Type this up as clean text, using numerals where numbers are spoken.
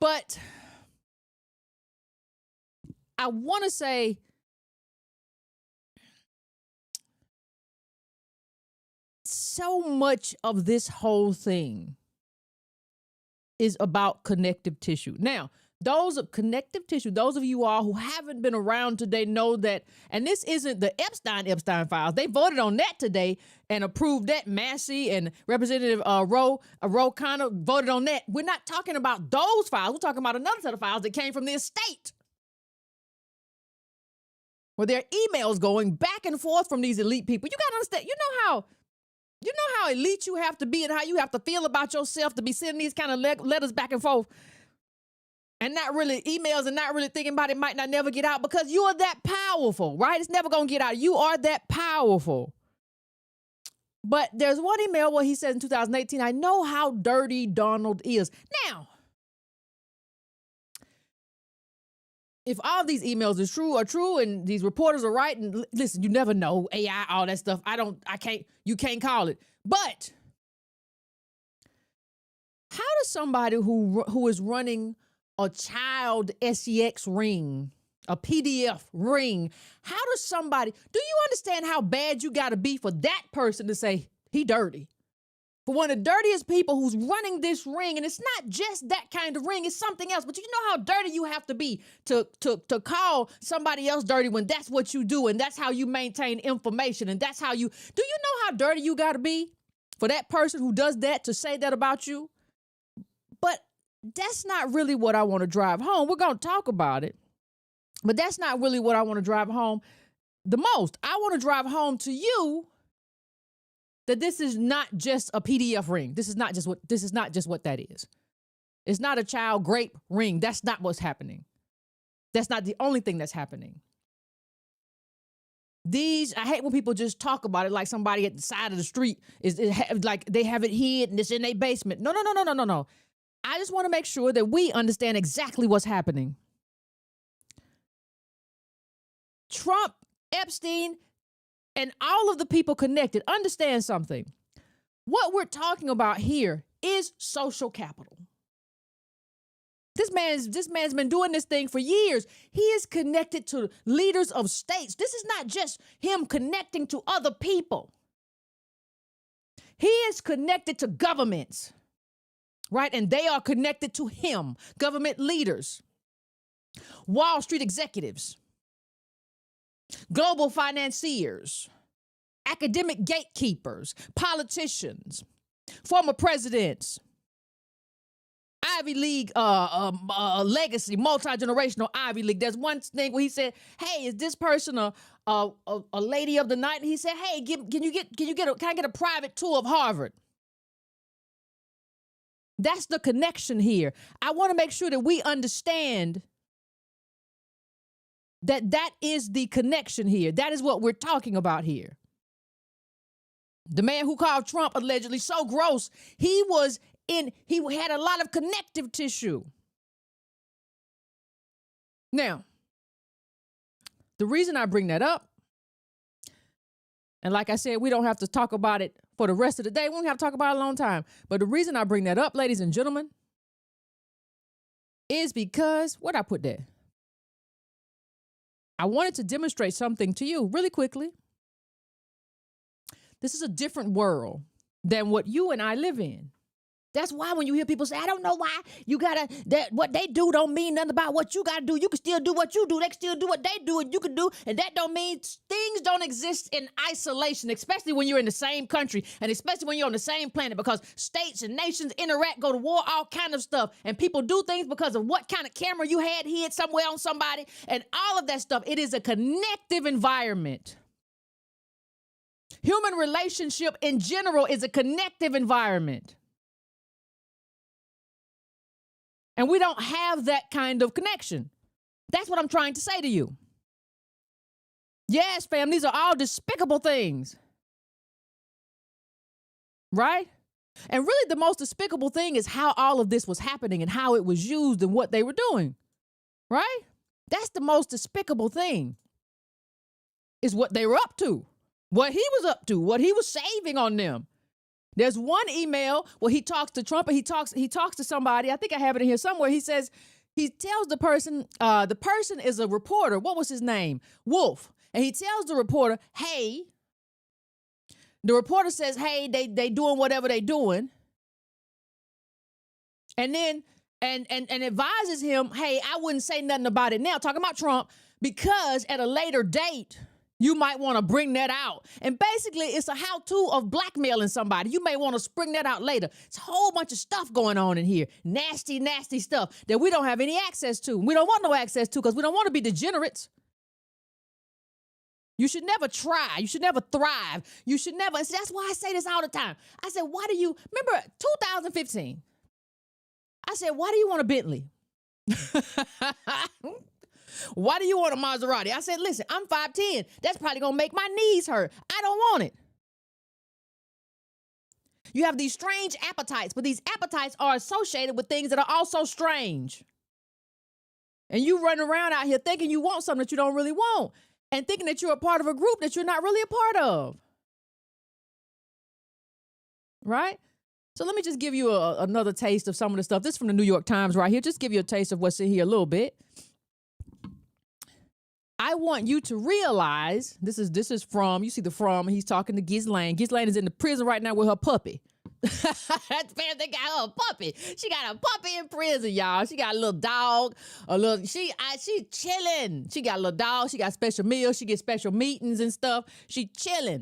But I want to say so much of this whole thing is about connective tissue. Now, those of connective tissue, those of you all who haven't been around today know that, and this isn't the Epstein files. They voted on that today and approved that. Massey and Representative Roe Connor voted on that. We're not talking about those files. We're talking about another set of files that came from the estate, where there are emails going back and forth from these elite people. You got to understand, you know how elite you have to be and how you have to feel about yourself to be sending these kind of letters back and forth and not really emails and not really thinking about it might not never get out because you are that powerful, right? It's never going to get out. You are that powerful. But there's one email where he says in 2018, I know how dirty Donald is. Now, if all these emails are true and these reporters are right, and listen, you never know, AI, all that stuff. You can't call it. But how does somebody who is running a child sex ring, a PDF ring, do you understand how bad you got to be for that person to say he dirty? For one of the dirtiest people who's running this ring, and it's not just that kind of ring, it's something else. But you know how dirty you have to be to call somebody else dirty when that's what you do, and that's how you maintain information, and that's how you, do you know how dirty you got to be for that person who does that to say that about you? But that's not really what I want to drive home. We're going to talk about it, but that's not really what I want to drive home the most. I want to drive home to you that this is not just a PDF ring. This is not just what that is. It's not a child grape ring. That's not what's happening. That's not the only thing that's happening. I hate when people just talk about it like somebody at the side of the street like they have it hid and it's in their basement. No. I just want to make sure that we understand exactly what's happening. Trump, Epstein, and all of the people connected, understand something. What we're talking about here is social capital. This man's been doing this thing for years. He is connected to leaders of states. This is not just him connecting to other people. He is connected to governments, right? And they are connected to him, government leaders, Wall Street executives, global financiers, academic gatekeepers, politicians, former presidents, Ivy League legacy, multi-generational Ivy League. There's one thing where he said, hey, is this person a lady of the night? And he said, hey, can I get a private tour of Harvard? That's the connection here. I want to make sure that we understand that is the connection here. That is what we're talking about here. The man who called Trump allegedly so gross, he had a lot of connective tissue. Now, the reason I bring that up, and like I said, we don't have to talk about it for the rest of the day. We won't have to talk about it a long time. But the reason I bring that up, ladies and gentlemen, is because, where'd I put that? I wanted to demonstrate something to you really quickly. This is a different world than what you and I live in. That's why when you hear people say, I don't know why what they do don't mean nothing about what you got to do. You can still do what you do. They can still do what they do and you can do. And that don't mean things don't exist in isolation, especially when you're in the same country and especially when you're on the same planet, because states and nations interact, go to war, all kind of stuff. And people do things because of what kind of camera you had hid somewhere on somebody and all of that stuff. It is a connective environment. Human relationship in general is a connective environment. And we don't have that kind of connection. That's what I'm trying to say to you. Yes, fam, these are all despicable things. Right? And really the most despicable thing is how all of this was happening and how it was used and what they were doing. Right? That's the most despicable thing, is what they were up to, what he was up to, what he was saving on them. There's one email where he talks to Trump and he talks to somebody. I think I have it in here somewhere. He says, he tells the person is a reporter. What was his name? Wolf. And he tells the reporter, hey, the reporter says, hey, they doing whatever they doing. And then, and advises him, hey, I wouldn't say nothing about it now, talking about Trump, because at a later date, you might want to bring that out. And basically, it's a how-to of blackmailing somebody. You may want to bring that out later. It's a whole bunch of stuff going on in here. Nasty, nasty stuff that we don't have any access to. We don't want no access to because we don't want to be degenerates. You should never try. You should never thrive. You should never. That's why I say this all the time. I said, why do you, remember 2015? I said, why do you want a Bentley? Why do you want a Maserati? I said, listen, I'm 5'10". That's probably going to make my knees hurt. I don't want it. You have these strange appetites, but these appetites are associated with things that are also strange. And you run around out here thinking you want something that you don't really want and thinking that you're a part of a group that you're not really a part of. Right? So let me just give you another taste of some of the stuff. This is from the New York Times right here. Just give you a taste of what's in here a little bit. I want you to realize, this is from, you see the from, he's talking to Ghislaine. Ghislaine is in the prison right now with her puppy. That family got her a puppy. She got a puppy in prison, y'all. She got a little dog, she chilling. She got a little dog. She got special meals. She gets special meetings and stuff. She chilling.